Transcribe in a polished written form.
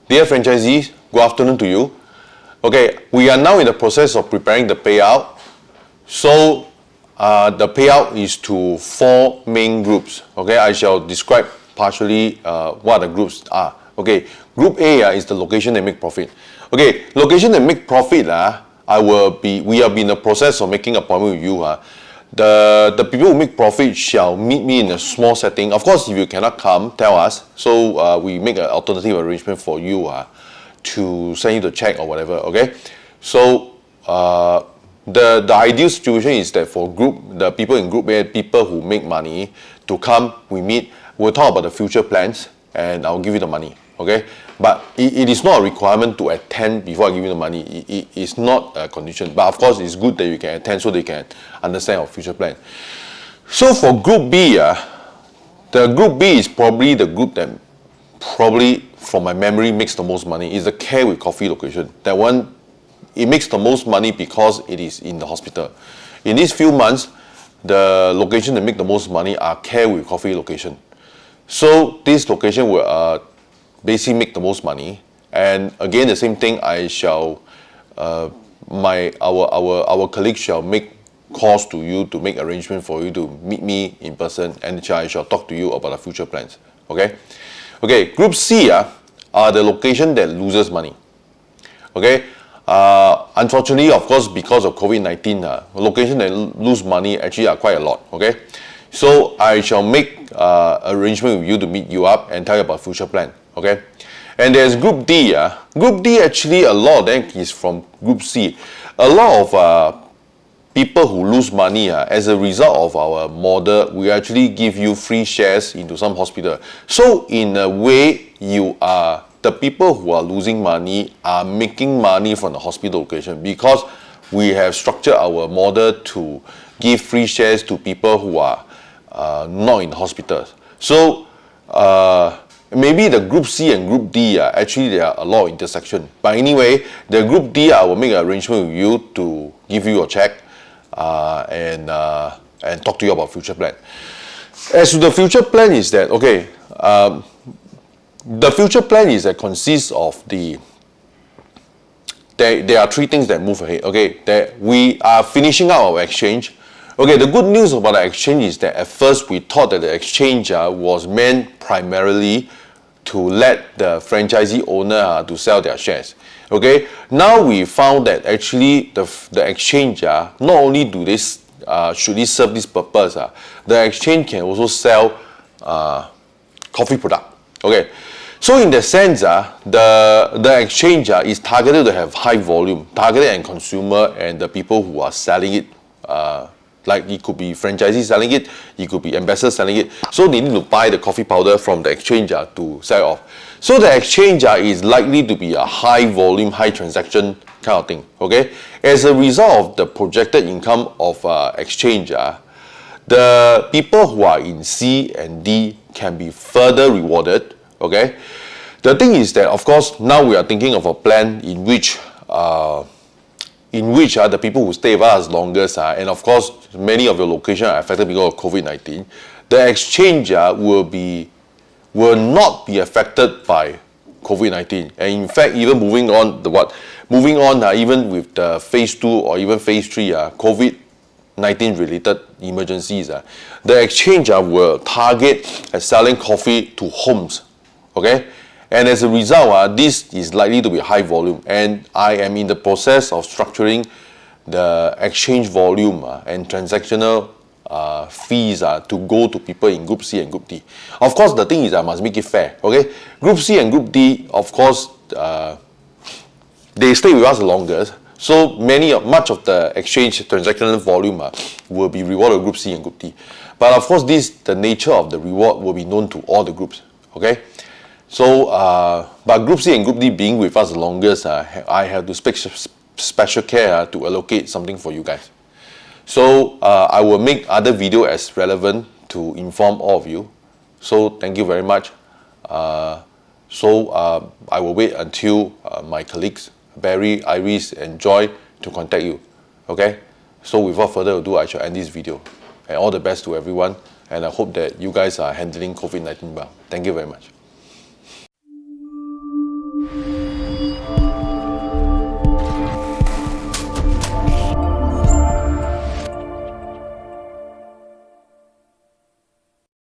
Dear franchisees, good afternoon to you. Okay, we are now in the process of preparing the payout. So the payout is to 4 main groups. Okay, I shall describe partially what the groups are. Okay, group A is the location that make profit. Okay, location that make profit, we are in the process of making an appointment with you. The people who make profit shall meet me in a small setting. Of course, if you cannot come, tell us. So we make an alternative arrangement for you to send you the check or whatever. Okay, so the ideal situation is that for the people in group A, people who make money, to come, we meet, we'll talk about the future plans, and I'll give you the money. Okay, but it is not a requirement to attend before I give you the money. It is not a condition, but of course it's good that you can attend so they can understand our future plan. So for group B, the group B is probably the group that from my memory makes the most money. Is the Care with Coffee location. That one, it makes the most money because it is in the hospital. In these few months, the location that make the most money are Care with Coffee location. So this location will basically make the most money. And again, the same thing, I shall our colleagues shall make calls to you to make arrangement for you to meet me in person, and I shall talk to you about the future plans. Okay, group C are the location that loses money. Okay, unfortunately, of course, because of COVID-19, location that lose money actually are quite a lot. Okay, so I shall make arrangement with you to meet you up and tell you about future plan. Okay, and there's group D. Group D, actually a lot of them is from group C. A lot of people who lose money, as a result of our model, we actually give you free shares into some hospital. So in a way, the people who are losing money are making money from the hospital location, because we have structured our model to give free shares to people who are not in hospitals. So maybe the group C and group D, actually there are a lot of intersection. But anyway, the group D, I will make an arrangement with you to give you a check and talk to you about future plan. As to the future plan is that, okay, the future plan is that consists of there are 3 things that move ahead. Okay, that we are finishing out our exchange. Okay, the good news about the exchange is that at first we thought that the exchange was meant primarily to let the franchisee owner to sell their shares. Okay, now we found that actually the exchange, not only should it serve this purpose, the exchange can also sell coffee product. Okay, so in that sense, the exchange is targeted to have high volume, targeted at consumer and the people who are selling it. Like it could be franchisees selling it, it could be ambassadors selling it. So they need to buy the coffee powder from the exchange to sell off. So the exchange is likely to be a high volume, high transaction kind of thing. Okay, as a result of the projected income of exchange, the people who are in C and D can be further rewarded. Okay, the thing is that, of course, now we are thinking of a plan in which the people who stay with us longest, and of course many of your locations are affected because of COVID-19, the exchange will not be affected by COVID-19. And in fact, even moving on, even with the phase 2 or even phase 3 COVID-19 related emergencies, the exchange will target at selling coffee to homes. Okay, and as a result, this is likely to be high volume, and I am in the process of structuring the exchange volume and transactional fees to go to people in group C and group D. Of course, the thing is I must make it fair. Okay, group C and group D, of course, they stay with us the longest, so much of the exchange transactional volume will be rewarded with group C and group D. But of course, the nature of the reward will be known to all the groups. Okay. So, but group C and group D being with us the longest, I have to take special care to allocate something for you guys. So, I will make other video as relevant to inform all of you. So, thank you very much. I will wait until my colleagues, Barry, Iris, and Joy, to contact you. Okay? So, without further ado, I shall end this video. And all the best to everyone. And I hope that you guys are handling COVID-19 well. Thank you very much.